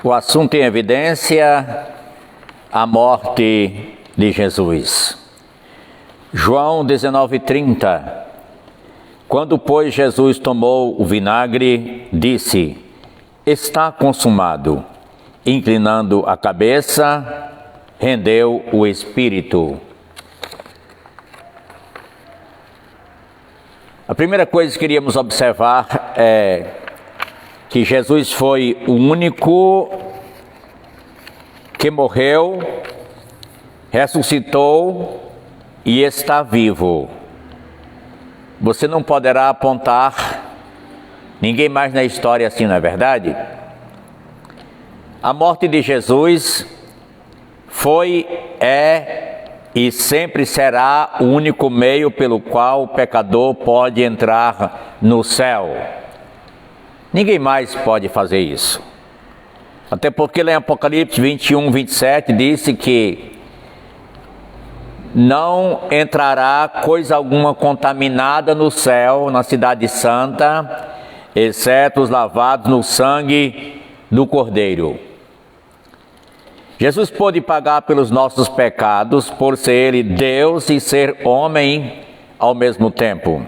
O assunto em evidência, a morte de Jesus. João 19:30. Quando, pois, Jesus tomou o vinagre, disse: está consumado. Inclinando a cabeça, rendeu o espírito. A primeira coisa que queríamos observar é que Jesus foi o único que morreu, ressuscitou e está vivo. Você não poderá apontar ninguém mais na história assim, não é verdade? A morte de Jesus foi, é e sempre será o único meio pelo qual o pecador pode entrar no céu. Ninguém mais pode fazer isso. Até porque lá em Apocalipse 21:27 disse que não entrará coisa alguma contaminada no céu, na cidade santa, exceto os lavados no sangue do Cordeiro. Jesus pôde pagar pelos nossos pecados, por ser Ele Deus e ser homem ao mesmo tempo.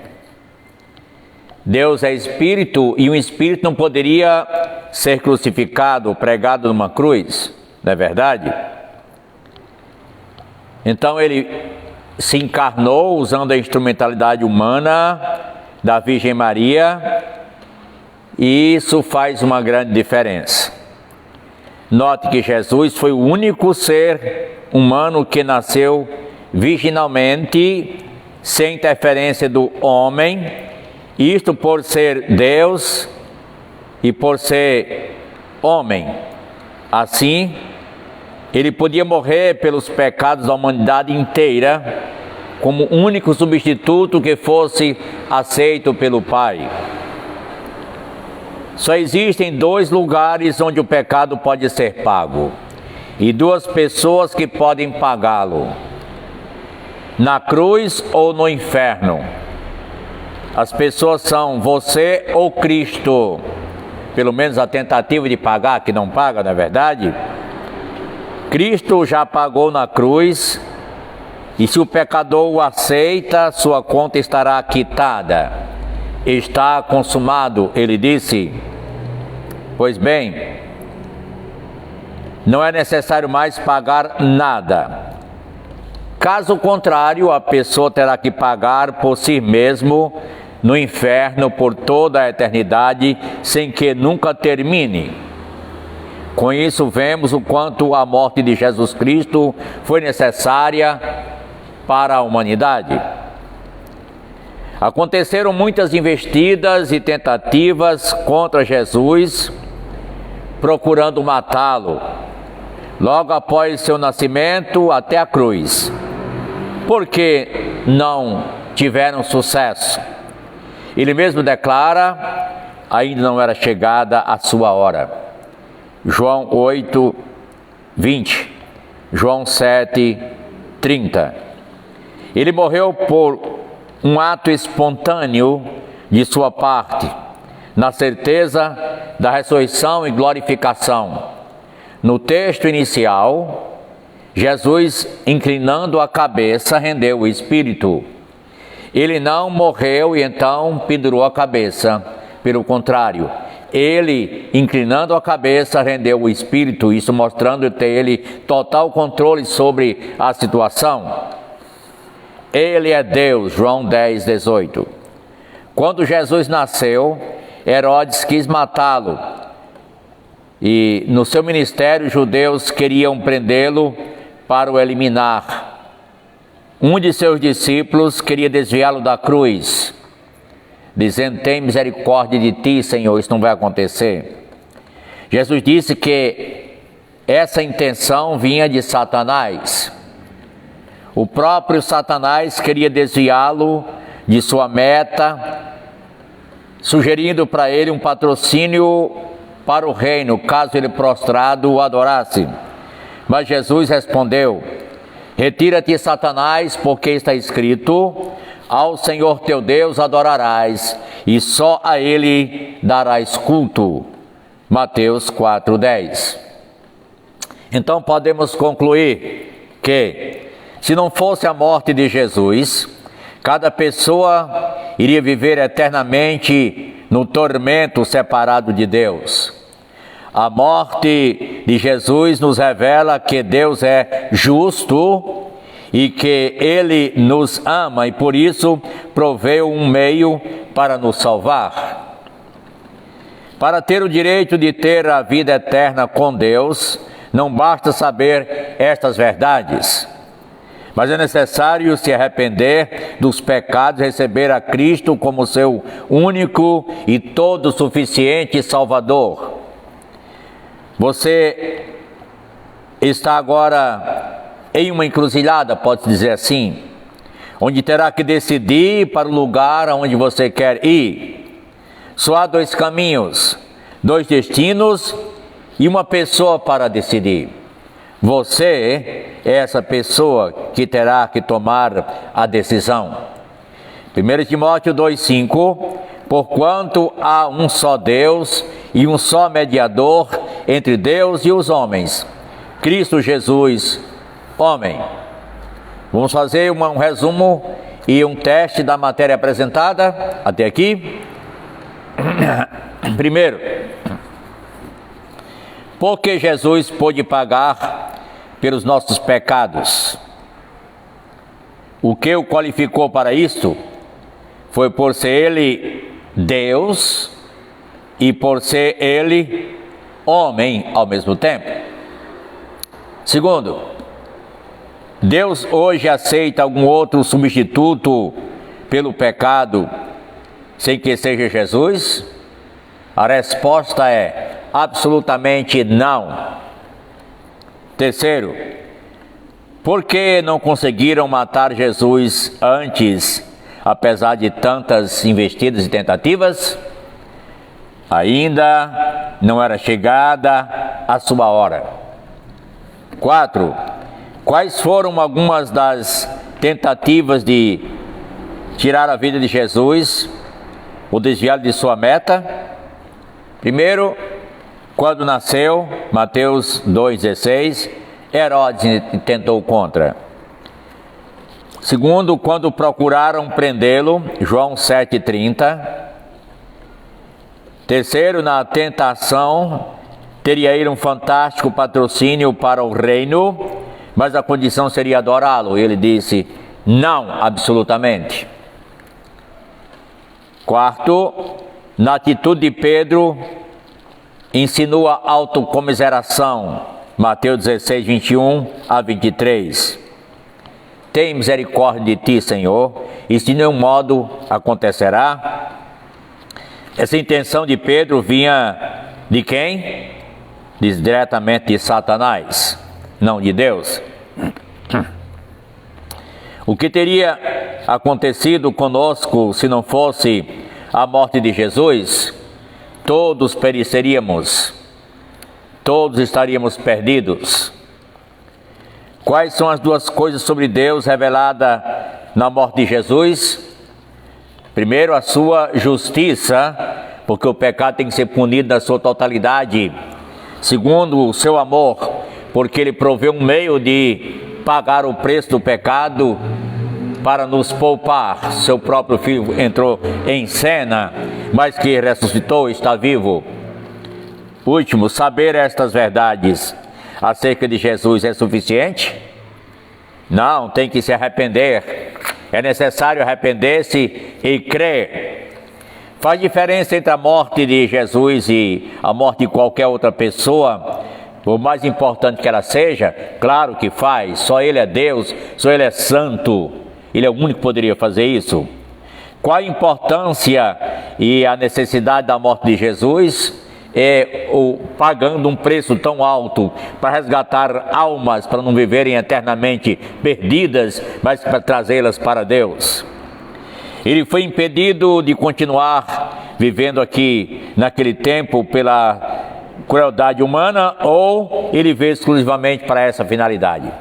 Deus é Espírito e um Espírito não poderia ser crucificado, pregado numa cruz, não é verdade? Então Ele se encarnou usando a instrumentalidade humana da Virgem Maria e isso faz uma grande diferença. Note que Jesus foi o único ser humano que nasceu virginalmente, sem interferência do homem, isto por ser Deus e por ser homem. Assim, ele podia morrer pelos pecados da humanidade inteira, como único substituto que fosse aceito pelo Pai. Só existem dois lugares onde o pecado pode ser pago, e duas pessoas que podem pagá-lo: na cruz ou no inferno. As pessoas são você ou Cristo. Pelo menos a tentativa de pagar, que não paga, não é verdade? Cristo já pagou na cruz, e se o pecador o aceita, sua conta estará quitada. Está consumado, ele disse. Pois bem, não é necessário mais pagar nada. Caso contrário, a pessoa terá que pagar por si mesmo no inferno por toda a eternidade, sem que nunca termine. Com isso, vemos o quanto a morte de Jesus Cristo foi necessária para a humanidade. Aconteceram muitas investidas e tentativas contra Jesus, procurando matá-lo, logo após seu nascimento até a cruz. Por que não tiveram sucesso? Ele mesmo declara: ainda não era chegada a sua hora. João 8:20, João 7:30. Ele morreu por um ato espontâneo de sua parte, na certeza da ressurreição e glorificação. No texto inicial, Jesus, inclinando a cabeça, rendeu o espírito. Ele não morreu e então pendurou a cabeça. Pelo contrário, ele, inclinando a cabeça, rendeu o espírito, isso mostrando ter ele total controle sobre a situação. Ele é Deus, João 10:18. Quando Jesus nasceu, Herodes quis matá-lo. E no seu ministério, os judeus queriam prendê-lo para o eliminar. Um de seus discípulos queria desviá-lo da cruz, dizendo: tem misericórdia de ti, Senhor, isso não vai acontecer. Jesus disse que essa intenção vinha de Satanás. O próprio Satanás queria desviá-lo de sua meta, sugerindo para ele um patrocínio para o reino, caso ele prostrado o adorasse. Mas Jesus respondeu: retira-te, Satanás, porque está escrito: ao Senhor teu Deus adorarás, e só a Ele darás culto. Mateus 4:10. Então podemos concluir que, se não fosse a morte de Jesus, cada pessoa iria viver eternamente no tormento separado de Deus. A morte de Jesus nos revela que Deus é justo e que Ele nos ama e por isso proveu um meio para nos salvar. Para ter o direito de ter a vida eterna com Deus, não basta saber estas verdades, mas é necessário se arrepender dos pecados e receber a Cristo como seu único e todo suficiente Salvador. Você está agora em uma encruzilhada, pode-se dizer assim, onde terá que decidir para o lugar aonde você quer ir. Só há dois caminhos, dois destinos e uma pessoa para decidir. Você é essa pessoa que terá que tomar a decisão. 1 Timóteo 2,5: porquanto há um só Deus e um só mediador entre Deus e os homens, Cristo Jesus, homem. Vamos fazer um resumo e um teste da matéria apresentada até aqui. Primeiro, porque Jesus pôde pagar pelos nossos pecados. O que o qualificou para isto foi por ser Ele Deus e por ser Ele homem ao mesmo tempo. Segundo, Deus hoje aceita algum outro substituto pelo pecado sem que seja Jesus? A resposta é absolutamente não. Terceiro, por que não conseguiram matar Jesus antes, apesar de tantas investidas e tentativas? Ainda não era chegada a sua hora. 4. Quais foram algumas das tentativas de tirar a vida de Jesus, ou desviá-lo de sua meta? Primeiro, quando nasceu, Mateus 2,16, Herodes tentou contra. Segundo, quando procuraram prendê-lo, João 7,30. Terceiro, na tentação, teria ele um fantástico patrocínio para o reino, mas a condição seria adorá-lo. Ele disse, não, absolutamente. Quarto, na atitude de Pedro, insinua autocomiseração, Mateus 16, 21 a 23. Tem misericórdia de ti, Senhor, e de nenhum modo acontecerá. Essa intenção de Pedro vinha de quem? Diz diretamente de Satanás, não de Deus. O que teria acontecido conosco se não fosse a morte de Jesus? Todos pereceríamos, todos estaríamos perdidos. Quais são as duas coisas sobre Deus reveladas na morte de Jesus? Primeiro, a sua justiça, porque o pecado tem que ser punido na sua totalidade. Segundo, o seu amor, porque Ele proveu um meio de pagar o preço do pecado para nos poupar. Seu próprio Filho entrou em cena, mas que ressuscitou e está vivo. Último, saber estas verdades acerca de Jesus é suficiente? Não, tem que se arrepender. É necessário arrepender-se e crer. Faz diferença entre a morte de Jesus e a morte de qualquer outra pessoa, por mais importante que ela seja? Claro que faz. Só Ele é Deus, só Ele é santo. Ele é o único que poderia fazer isso. Qual a importância e a necessidade da morte de Jesus? Pagando um preço tão alto para resgatar almas, para não viverem eternamente perdidas, mas para trazê-las para Deus. Ele foi impedido de continuar vivendo aqui naquele tempo pela crueldade humana, ou ele veio exclusivamente para essa finalidade?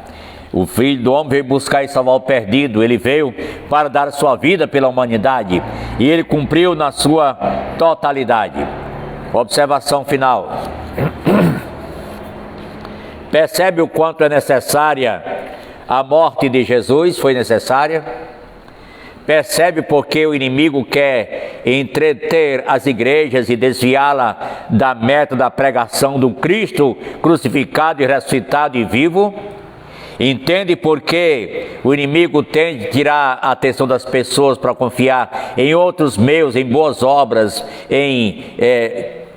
O Filho do Homem veio buscar e salvar o perdido. Ele veio para dar sua vida pela humanidade, e Ele cumpriu na sua totalidade. Observação final. Percebe o quanto é necessária a morte de Jesus? Foi necessária? Percebe porque o inimigo quer entreter as igrejas e desviá-la da meta da pregação do Cristo crucificado e ressuscitado e vivo? Entende por que o inimigo tende a tirar a atenção das pessoas para confiar em outros meios, em boas obras, em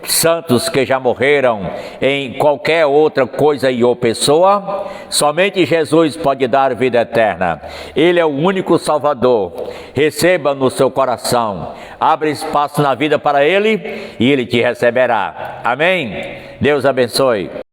santos que já morreram, em qualquer outra coisa ou pessoa? Somente Jesus pode dar vida eterna. Ele é o único Salvador. Receba no seu coração, abre espaço na vida para Ele e Ele te receberá. Amém? Deus abençoe.